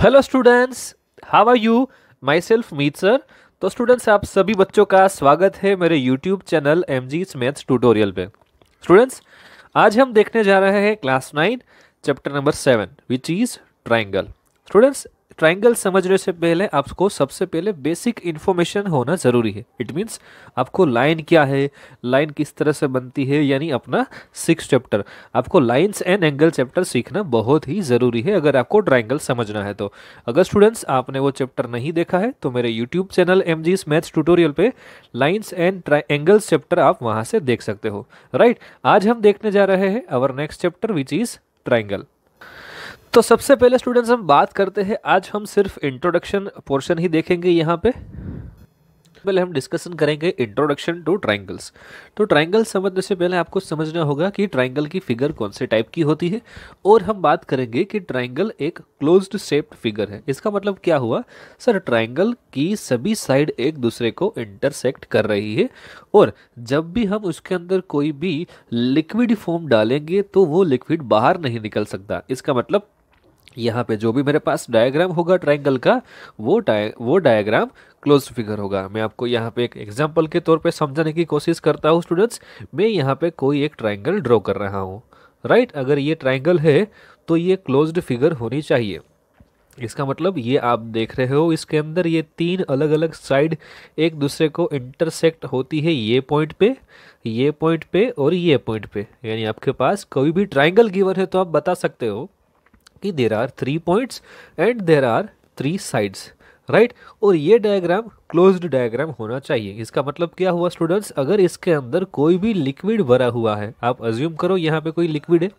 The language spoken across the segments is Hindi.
Hello students, how are you? Myself Meet sir. तो स्टूडेंट्स, आप सभी बच्चों का स्वागत है मेरे YouTube channel MG's maths tutorial पे। स्टूडेंट्स, आज हम देखने जा रहे हैं class 9 chapter number 7 which is triangle. Students, triangle समझने से पहले आपको सबसे पहले बेसिक इन्फॉर्मेशन होना ज़रूरी है। इट मीन्स आपको लाइन क्या है, लाइन किस तरह से बनती है, यानी अपना 6 चैप्टर आपको लाइंस एंड एंगल चैप्टर सीखना बहुत ही ज़रूरी है अगर आपको ट्राइंगल समझना है तो। अगर स्टूडेंट्स आपने वो चैप्टर नहीं देखा है तो मेरे YouTube channel MG's maths tutorial पे लाइंस एंड एंगल्स चैप्टर आप वहाँ से देख सकते हो। राइट, आज हम देखने जा रहे हैं our next chapter which is triangle. तो सबसे पहले स्टूडेंट्स हम बात करते हैं, आज हम सिर्फ इंट्रोडक्शन पोर्शन ही देखेंगे। यहाँ पे पहले हम डिस्कशन करेंगे इंट्रोडक्शन टू ट्राइंगल्स। तो ट्राइंगल समझने से पहले आपको समझना होगा कि ट्राइंगल की फिगर कौन से टाइप की होती है, और हम बात करेंगे कि ट्राइंगल एक क्लोज्ड शेप्ड फिगर है। इसका मतलब क्या हुआ सर? ट्राइंगल की सभी साइड एक दूसरे को इंटरसेक्ट कर रही है, और जब भी हम उसके अंदर कोई भी लिक्विड फॉर्म डालेंगे तो वो लिक्विड बाहर नहीं निकल सकता। इसका मतलब यहाँ पे जो भी मेरे पास डायग्राम होगा ट्राइंगल का, वो डायग्राम क्लोज्ड फिगर होगा। मैं आपको यहाँ पे एक एग्जांपल के तौर पे समझाने की कोशिश करता हूँ। स्टूडेंट्स, मैं यहाँ पे कोई एक ट्राइंगल ड्रॉ कर रहा हूँ। राइट, अगर ये ट्राइंगल है तो ये क्लोज्ड फिगर होनी चाहिए। इसका मतलब ये आप देख रहे हो, इसके अंदर ये 3 अलग अलग साइड एक दूसरे को इंटरसेक्ट होती है, ये पॉइंट पे, ये पॉइंट पे और ये पॉइंट पे। यानी आपके पास कोई भी ट्राइंगल गिवन है तो आप बता सकते हो कि there are 3 points and there are 3 sides. Right, और ये डायग्राम क्लोज्ड डायग्राम होना चाहिए। इसका मतलब क्या हुआ स्टूडेंट्स? अगर इसके अंदर कोई भी लिक्विड भरा हुआ है, आप अज्यूम करो यहाँ पे कोई लिक्विड है,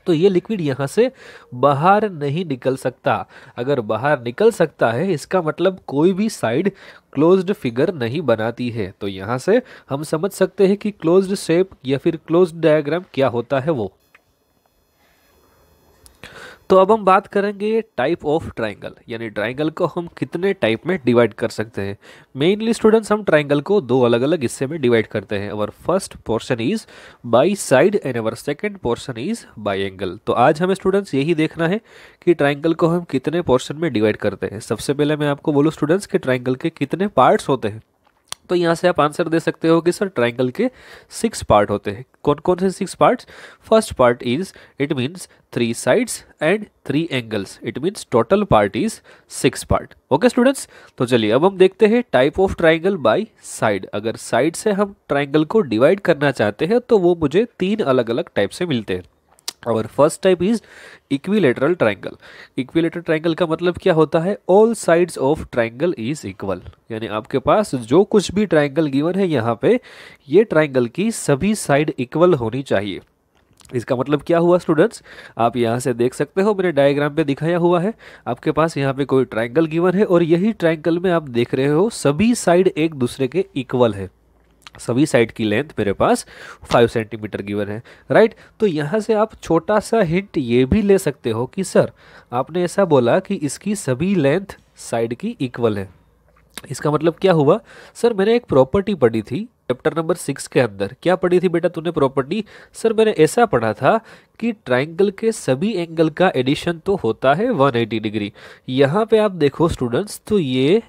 तो ये लिक्विड यहाँ से बाहर नहीं निकल सकता। अगर बाहर निकल सकता है, इसका मतलब कोई भी साइड क्लोज्ड फिगर नहीं बनाती है। तो यहाँ से हम समझ सकते हैं कि क्लोज्ड शेप या फिर क्लोज्ड डायग्राम क्या होता है वो। तो अब हम बात करेंगे टाइप ऑफ ट्राइंगल, यानी ट्राइंगल को हम कितने टाइप में डिवाइड कर सकते हैं। मेनली स्टूडेंट्स, हम ट्राइंगल को 2 अलग अलग हिस्से में डिवाइड करते हैं। Our first portion is by side and our second portion is by angle. तो आज हमें स्टूडेंट्स यही देखना है कि ट्राइंगल को हम कितने पोर्शन में डिवाइड करते हैं। सबसे पहले मैं आपको बोलूँ स्टूडेंट्स कि ट्राइंगल के कितने पार्ट्स होते हैं। तो यहाँ से आप आंसर दे सकते हो कि सर ट्राइंगल के 6 पार्ट होते हैं। कौन कौन से 6 parts? First part is, it means 3 sides and 3 angles. It means total part is 6 part. Okay students, तो चलिए अब हम देखते हैं type of triangle by side. अगर साइड से हम ट्राइंगल को डिवाइड करना चाहते हैं तो वो मुझे 3 अलग अलग टाइप से मिलते हैं। और first type is equilateral triangle. Equilateral triangle का मतलब क्या होता है? All sides of triangle is equal. यानी आपके पास जो कुछ भी ट्राइंगल गिवन है यहाँ पे, ये ट्राइंगल की सभी साइड इक्वल होनी चाहिए। इसका मतलब क्या हुआ स्टूडेंट्स? आप यहाँ से देख सकते हो, मैंने डायग्राम पे दिखाया हुआ है। आपके पास यहाँ पे कोई ट्राइंगल गिवन है और यही ट्राइंगल में आप देख रहे हो सभी साइड एक दूसरे के इक्वल है। सभी साइड की लेंथ मेरे पास 5 सेंटीमीटर गिवन है। राइट, तो यहाँ से आप छोटा सा हिंट ये भी ले सकते हो कि सर आपने ऐसा बोला कि इसकी सभी लेंथ साइड की इक्वल है। इसका मतलब क्या हुआ? सर मैंने एक प्रॉपर्टी पढ़ी थी चैप्टर नंबर 6 के अंदर। क्या पढ़ी थी बेटा तूने प्रॉपर्टी? सर मैंने ऐसा पढ़ा था कि ट्राइंगल के सभी एंगल का एडिशन तो होता है 180 डिग्री। यहाँ पे आप देखो स्टूडेंट्स, तो ये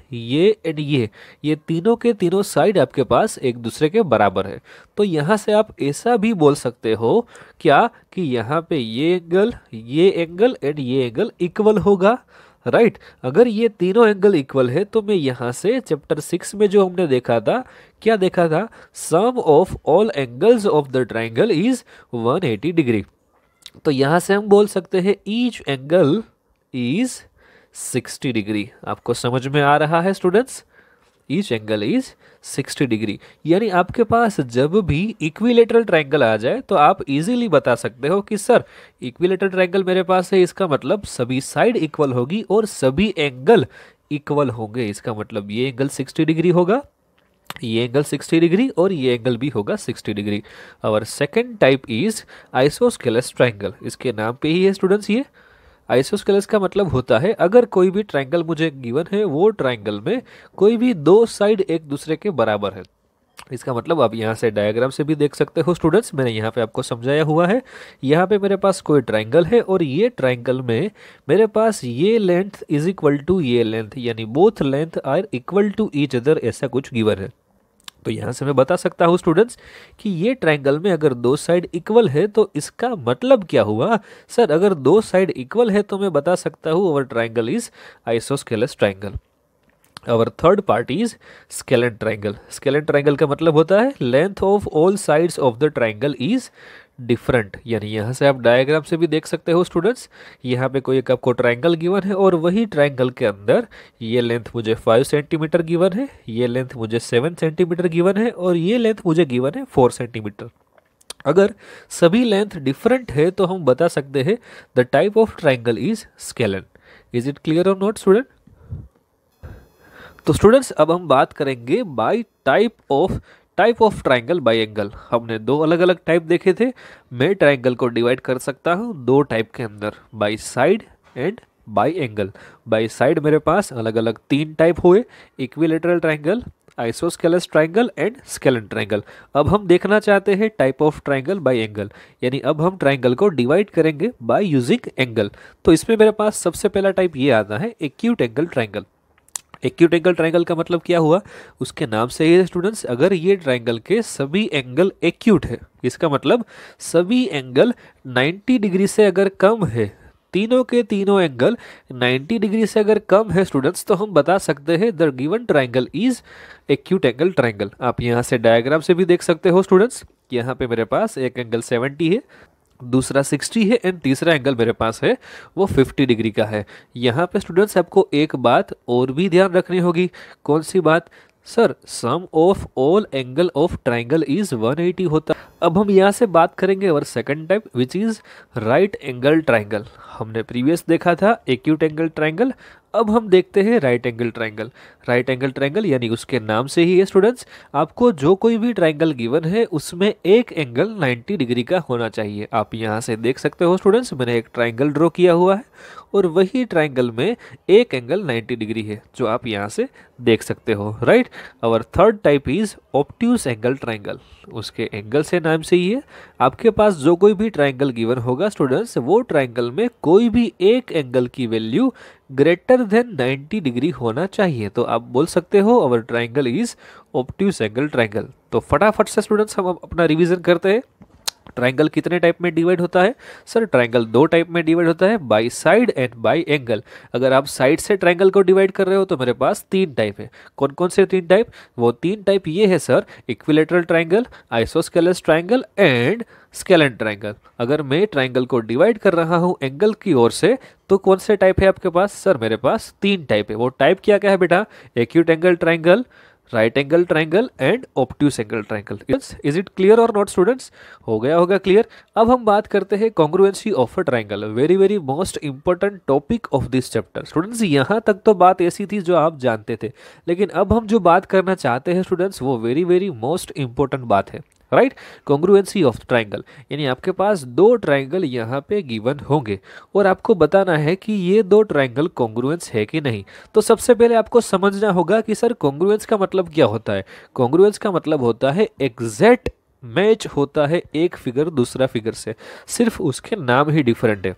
एंड ये तीनों के तीनों साइड आपके पास एक दूसरे के बराबर है। तो यहाँ से आप ऐसा भी बोल सकते हो क्या कि यहाँ पे ये एंगल एंड ये एंगल इक्वल होगा। राइट, अगर ये तीनों एंगल इक्वल है तो मैं यहाँ से चैप्टर 6 में जो हमने देखा था, क्या देखा था? Sum of all angles of the triangle is 180 degree. तो यहाँ से हम बोल सकते हैं ईच एंगल इज 60 डिग्री। आपको समझ में आ रहा है students? Each angle is 60 degree. यानी आपके पास जब भी इक्विलेटरल ट्राइंगल आ जाए तो आप इजीली बता सकते हो कि सर इक्विलेटरल ट्राइंगल मेरे पास है, इसका मतलब सभी साइड इक्वल होगी और सभी एंगल इक्वल होंगे। इसका मतलब ये एंगल 60 डिग्री होगा, ये एंगल 60 डिग्री और ये एंगल भी होगा 60 डिग्री। और second type is isosceles triangle. इसके नाम पे ही है स्टूडेंट्स ये। आइसोस्केलस का मतलब होता है अगर कोई भी ट्राइंगल मुझे गिवन है, वो ट्राइंगल में कोई भी 2 साइड एक दूसरे के बराबर है। इसका मतलब आप यहाँ से डायग्राम से भी देख सकते हो स्टूडेंट्स, मैंने यहाँ पे आपको समझाया हुआ है। यहाँ पे मेरे पास कोई ट्राइंगल है और ये ट्राइंगल में मेरे पास ये लेंथ इज इक्वल टू ये लेंथ, यानी both length are equal to each other, ऐसा कुछ गिवन है। तो यहाँ से मैं बता सकता हूँ स्टूडेंट्स कि ये ट्राइंगल में अगर दो साइड इक्वल है तो इसका मतलब क्या हुआ। सर अगर दो साइड इक्वल है तो मैं बता सकता हूँ अवर ट्राइंगल इज आइसोस्केलस ट्राइंगल। और third part is scalene triangle. Scalene triangle का मतलब होता है length of all sides of the triangle is different, यानी यहाँ से आप डायग्राम से भी देख सकते हो स्टूडेंट्स। यहाँ पे कोई एक आपको ट्राइंगल गिवन है और वही ट्राइंगल के अंदर ये लेंथ मुझे 5 सेंटीमीटर गिवन है, ये लेंथ मुझे 7 सेंटीमीटर गिवन है और ये लेंथ मुझे गिवन है 4 सेंटीमीटर। अगर सभी लेंथ डिफरेंट है तो हम बता सकते हैं the type of triangle is scalene. Is it clear और नॉट स्टूडेंट? तो स्टूडेंट्स अब हम बात करेंगे bye type of triangle bye angle. हमने दो अलग अलग टाइप देखे थे। मैं ट्राइंगल को डिवाइड कर सकता हूँ दो टाइप के अंदर, by side and bye angle. By side मेरे पास अलग अलग तीन टाइप हुए, equilateral triangle, isosceles triangle and scalene triangle. अब हम देखना चाहते हैं type of triangle bye angle, यानी अब हम ट्राइंगल को डिवाइड करेंगे बाय यूजिंग एंगल। तो इसमें मेरे पास सबसे पहला टाइप ये आता है acute angle triangle. Acute angle triangle का मतलब क्या हुआ, उसके नाम से ही है स्टूडेंट्स, अगर ये ट्राइंगल के सभी एंगल एक्यूट है, इसका मतलब सभी एंगल 90 डिग्री से अगर कम है, तीनों के तीनों एंगल 90 डिग्री से अगर कम है स्टूडेंट्स, तो हम बता सकते हैं the given triangle is acute angle triangle. आप यहाँ से डायग्राम से भी देख सकते हो स्टूडेंट्स। यहाँ पे मेरे पास एक एंगल 70 है, दूसरा 60 है एंड तीसरा एंगल मेरे पास है वो 50 डिग्री का है। यहाँ पे स्टूडेंट्स आपको एक बात और भी ध्यान रखनी होगी। कौन सी बात? Sir sum of all angle of triangle is 180 होता है। अब हम यहाँ से बात करेंगे और second type which is right angle triangle. हमने प्रीवियस देखा था एक्यूट एंगल ट्राइंगल, अब हम देखते हैं right angle triangle. Right angle triangle यानी उसके नाम से ही है स्टूडेंट्स, आपको जो कोई भी ट्राइंगल गिवन है उसमें एक एंगल 90 डिग्री का होना चाहिए। आप यहाँ से देख सकते हो स्टूडेंट्स, मैंने एक ट्राइंगल ड्रॉ किया हुआ है और वही ट्राइंगल में एक एंगल 90 डिग्री है, जो आप यहाँ से देख सकते हो, राइट। और third type is obtuse angle triangle. उसके एंगल से नाम से ही है, आपके पास जो कोई भी ट्राइंगल गिवन होगा स्टूडेंट्स, वो ट्राइंगल में कोई भी एक एंगल की वैल्यू ग्रेटर देन 90 डिग्री होना चाहिए। तो आप बोल सकते हो our triangle is obtuse angle triangle. तो फटाफट से स्टूडेंट्स हम अपना रिवीजन करते हैं। ट्राइंगल कितने टाइप में डिवाइड होता है? सर ट्राइंगल दो टाइप में डिवाइड होता है, by side and bye angle. अगर आप साइड से ट्राइंगल को डिवाइड कर रहे हो तो मेरे पास तीन टाइप है। कौन कौन से तीन टाइप? वो तीन टाइप ये है sir, equilateral triangle, isosceles triangle and scalene triangle. अगर मैं ट्राइंगल को डिवाइड कर रहा हूँ एंगल की ओर से तो कौन से टाइप है आपके पास? सर मेरे पास तीन टाइप है। वो टाइप क्या क्या है बेटा? Acute angle triangle, right angle triangle and obtuse angle triangle. Is it clear और नॉट स्टूडेंट्स? हो गया होगा क्लियर। अब हम बात करते हैं congruency of a triangle, very very most important topic of this chapter. Students यहाँ तक तो बात ऐसी थी जो आप जानते थे, लेकिन अब हम जो बात करना चाहते हैं स्टूडेंट्स वो वेरी वेरी मोस्ट इंपॉर्टेंट बात है, राइट। कॉन्ग्रुएंसी ऑफ ट्राइंगल यानी आपके पास दो ट्राइंगल यहाँ पे गिवन होंगे और आपको बताना है कि ये दो ट्राइंगल कॉन्ग्रुएंस है कि नहीं। तो सबसे पहले आपको समझना होगा कि सर कॉन्ग्रुएंस का मतलब क्या होता है। कॉन्ग्रुएंस का मतलब होता है एग्जैक्ट मैच होता है एक फिगर दूसरा फिगर से, सिर्फ उसके नाम ही डिफरेंट है,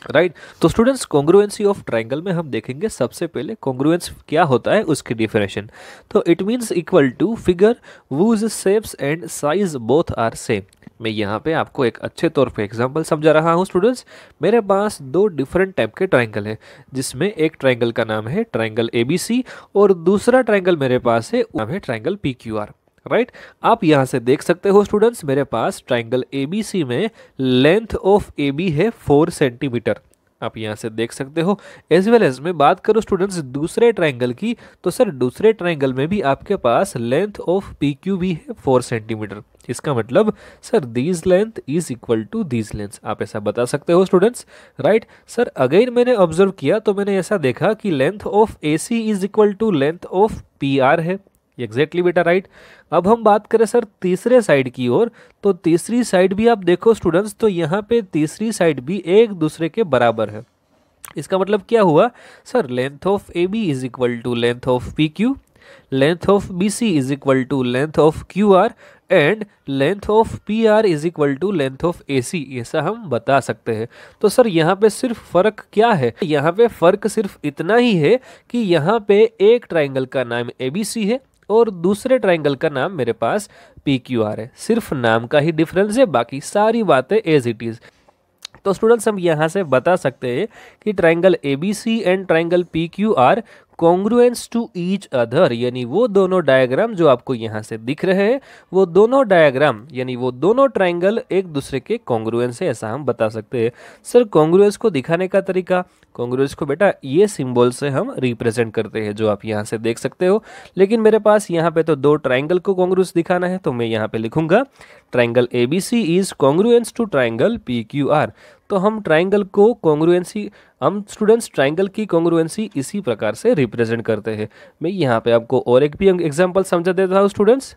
राइट। तो स्टूडेंट्स कॉन्ग्रुएंसी ऑफ ट्राइंगल में हम देखेंगे सबसे पहले कॉन्ग्रुएंस क्या होता है, उसकी डिफिनेशन। तो it means equal to figure whose shapes and size both are same. मैं यहाँ पे आपको एक अच्छे तौर पे एग्जांपल समझा रहा हूँ स्टूडेंट्स। मेरे पास दो डिफरेंट टाइप के ट्राइंगल है, जिसमें एक ट्राइंगल का नाम है ट्राइंगल ABC और दूसरा ट्राइंगल मेरे पास है नाम है ट्राइंगल PQR, राइट। आप यहाँ से देख सकते हो स्टूडेंट्स, मेरे पास ट्राइंगल ABC में लेंथ ऑफ AB है 4 सेंटीमीटर, आप यहाँ से देख सकते हो। एज वेल एज मैं बात करूँ स्टूडेंट्स दूसरे ट्राइंगल की, तो सर दूसरे ट्राइंगल में भी आपके पास लेंथ ऑफ PQ भी है 4 सेंटीमीटर। इसका मतलब sir these length is equal to these length, आप ऐसा बता सकते हो स्टूडेंट्स, राइट। सर अगेन मैंने ऑब्जर्व किया तो मैंने ऐसा देखा कि length of AC is equal to length of PR है, एग्जैक्टली बेटा, राइट। अब हम बात करें सर तीसरे साइड की ओर, तो तीसरी साइड भी आप देखो स्टूडेंट्स, तो यहाँ पे तीसरी साइड भी एक दूसरे के बराबर है। इसका मतलब क्या हुआ? Sir length of AB is equal to length of PQ length of B C is equal to length of Q R and length of P R is equal to length of A C, ऐसा हम बता सकते हैं। तो सर यहाँ पे सिर्फ फर्क क्या है? यहाँ पे फर्क सिर्फ इतना ही है कि यहाँ पे एक ट्राइंगल का नाम ए बी सी है और दूसरे ट्राइंगल का नाम मेरे पास पी क्यू आर है। सिर्फ नाम का ही डिफरेंस है, बाकी सारी बातें एज इट इज। तो स्टूडेंट्स हम यहाँ से बता सकते हैं कि triangle A B C and triangle P Q R congruence to each other, यानी वो दोनों डायग्राम जो आपको यहाँ से दिख रहे हैं वो दोनों डायग्राम यानी वो दोनों ट्राइंगल एक दूसरे के कॉन्ग्रुएंस है, ऐसा हम बता सकते हैं। सर कॉन्ग्रुएंस को दिखाने का तरीका, कॉन्ग्रुएंस को बेटा ये सिंबल से हम रिप्रेजेंट करते हैं जो आप यहाँ से देख सकते हो। लेकिन मेरे पास यहाँ पे तो दो ट्राइंगल को कॉन्ग्रुएंस दिखाना है, तो मैं यहाँ पे लिखूंगा triangle A B C is congruence to triangle P Q R. तो हम ट्राइंगल को कॉन्ग्रुएंसी, हम स्टूडेंट्स ट्राइंगल की कॉन्ग्रुएंसी इसी प्रकार से रिप्रेजेंट करते हैं। मैं यहाँ पे आपको और एक भी एग्जांपल समझा देता हूँ स्टूडेंट्स।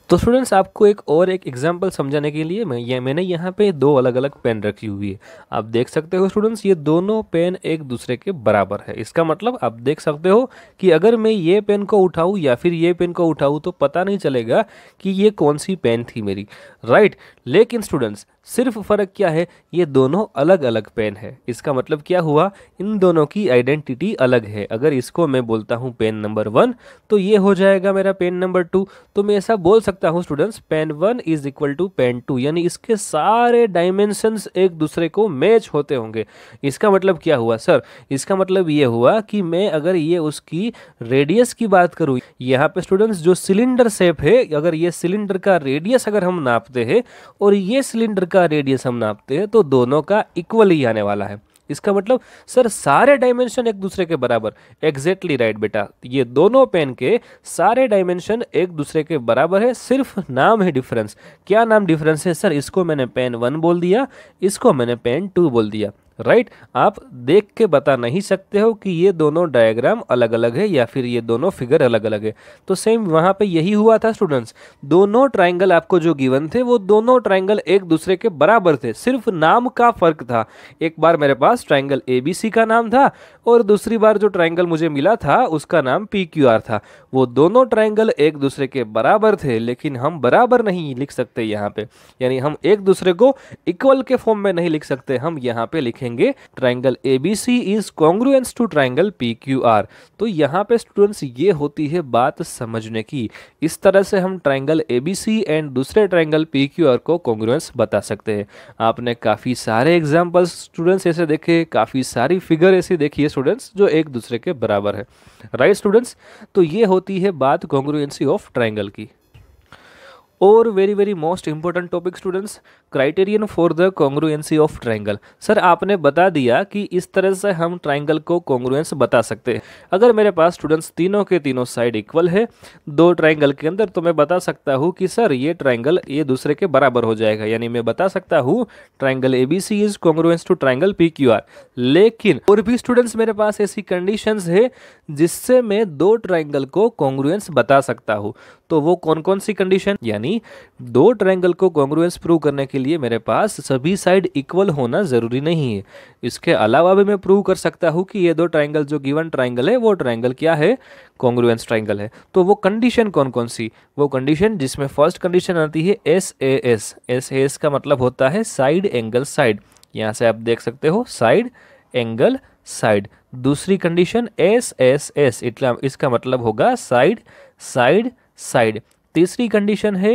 तो स्टूडेंट्स आपको एक एग्जांपल समझाने के लिए मैंने यहाँ पे दो अलग अलग पेन रखी हुई है। आप देख सकते हो स्टूडेंट्स ये दोनों पेन एक दूसरे के बराबर है। इसका मतलब आप देख सकते हो कि अगर मैं ये पेन को उठाऊँ या फिर ये पेन को उठाऊँ तो पता नहीं चलेगा कि ये कौन सी पेन थी मेरी, राइट। लेकिन स्टूडेंट्स सिर्फ फर्क क्या है, ये दोनों अलग अलग पेन है। इसका मतलब क्या हुआ, इन दोनों की आइडेंटिटी अलग है। अगर इसको मैं बोलता हूँ पेन नंबर 1 तो ये हो जाएगा मेरा पेन नंबर 2। तो मैं ऐसा बोल सकता हूँ students pen 1 is equal to pen 2, यानी इसके सारे डायमेंशंस एक दूसरे को मैच होते होंगे। इसका मतलब क्या हुआ सर, इसका मतलब ये हुआ कि मैं अगर ये उसकी रेडियस की बात करूँ, यहाँ पे स्टूडेंट्स जो सिलेंडर शेप है, अगर ये सिलेंडर का रेडियस अगर हम नापते हैं और ये सिलेंडर का रेडियस हम नापते हैं तो दोनों का इक्वल ही आने वाला है। इसका मतलब सर सारे डायमेंशन एक दूसरे के बराबर, एग्जैक्टली राइट बेटा, ये दोनों पेन के सारे डायमेंशन एक दूसरे के बराबर है, सिर्फ नाम है डिफरेंस। क्या नाम डिफरेंस है सर, इसको मैंने पेन 1 बोल दिया, इसको मैंने पेन 2 बोल दिया, राइट। आप देख के बता नहीं सकते हो कि ये दोनों डायग्राम अलग अलग है या फिर ये दोनों फिगर अलग अलग है। तो सेम वहां पे यही हुआ था स्टूडेंट्स, दोनों ट्राइंगल आपको जो गिवन थे वो दोनों ट्राइंगल एक दूसरे के बराबर थे, सिर्फ नाम का फर्क था। एक बार मेरे पास ट्राइंगल ए बी सी का नाम था और दूसरी बार जो ट्राइंगल मुझे मिला था उसका नाम पी क्यू आर था। वो दोनों ट्राइंगल एक दूसरे के बराबर थे, लेकिन हम बराबर नहीं लिख सकते यहाँ पे, यानी हम एक दूसरे को इक्वल के फॉर्म में नहीं लिख सकते। हम यहाँ पे लिखेंगे triangle ABC is congruence to triangle PQR। तो यहाँ पे स्टूडेंट्स ये होती है बात समझने की। इस तरह से हम ट्राइंगल ABC एंड दूसरे ट्राइंगल PQR को कॉन्ग्रुएंस बता सकते हैं। आपने काफी सारे एग्जांपल्स स्टूडेंट्स ऐसे देखे, काफी सारी फिगर ऐसी देखी है स्टूडेंट्स जो एक दूसरे के बराबर है, राइट स्टूडेंट्स। तो ये होती है बात कॉन्ग्रुएंसी ऑफ ट्राइंगल की। और very very most important topic students, criterion for the congruency of triangle. Sir आपने बता दिया कि इस तरह से हम ट्राइंगल को कॉन्ग्रुएंस बता सकते हैं। अगर मेरे पास स्टूडेंट्स तीनों के तीनों साइड इक्वल है दो ट्राइंगल के अंदर, तो मैं बता सकता हूँ कि सर ये ट्राइंगल ये दूसरे के बराबर हो जाएगा, यानी मैं बता सकता हूँ triangle ABC is congruence to triangle PQR। लेकिन और भी स्टूडेंट्स मेरे पास ऐसी कंडीशंस है जिससे मैं दो ट्राइंगल को कॉन्ग्रुएंस बता सकता हूँ। तो वो कौन कौन सी कंडीशन, यानी दो ट्राइंगल को कॉन्ग्रुएंस प्रूव करने के लिए मेरे पास सभी साइड इक्वल होना जरूरी नहीं है। इसके अलावा भी मैं प्रूव कर सकता हूँ कि ये दो ट्राइंगल जो गिवन ट्राइंगल है वो ट्राइंगल क्या है, कॉन्ग्रुएंस ट्राइंगल है। तो वो कंडीशन कौन कौन सी, वो कंडीशन जिसमें फर्स्ट कंडीशन आती है SAS। SAS का मतलब होता है साइड एंगल साइड, यहाँ से आप देख सकते हो साइड एंगल साइड। दूसरी कंडीशन SSS, इसका मतलब होगा साइड साइड साइड। तीसरी कंडीशन है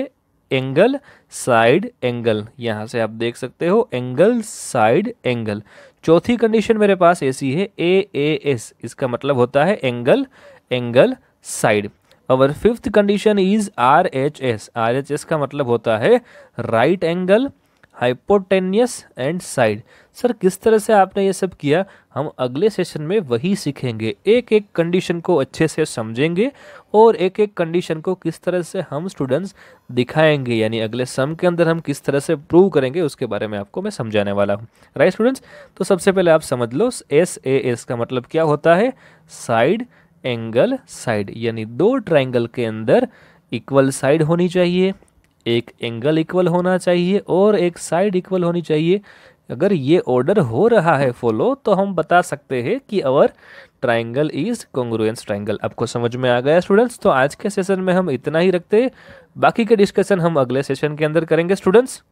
एंगल साइड एंगल, यहां से आप देख सकते हो एंगल साइड एंगल। चौथी कंडीशन मेरे पास ऐसी है AAS, इसका मतलब होता है एंगल एंगल साइड। और fifth condition is RHS। RHS का मतलब होता है right angle hypotenuse and side. Sir किस तरह से आपने ये सब किया, हम अगले सेशन में वही सीखेंगे। एक एक कंडीशन को अच्छे से समझेंगे और एक एक कंडीशन को किस तरह से हम स्टूडेंट्स दिखाएंगे, यानी अगले सम के अंदर हम किस तरह से प्रूव करेंगे उसके बारे में आपको मैं समझाने वाला हूँ, राइट स्टूडेंट्स। तो सबसे पहले आप समझ लो SAS का मतलब क्या होता है, साइड एंगल साइड, यानी दो ट्राइंगल के अंदर इक्वल साइड होनी चाहिए, एक एंगल इक्वल होना चाहिए और एक साइड इक्वल होनी चाहिए। अगर ये ऑर्डर हो रहा है फॉलो तो हम बता सकते हैं कि our triangle is congruence triangle. आपको समझ में आ गया स्टूडेंट्स? तो आज के सेशन में हम इतना ही रखते हैं, बाकी के डिस्कशन हम अगले सेशन के अंदर करेंगे स्टूडेंट्स।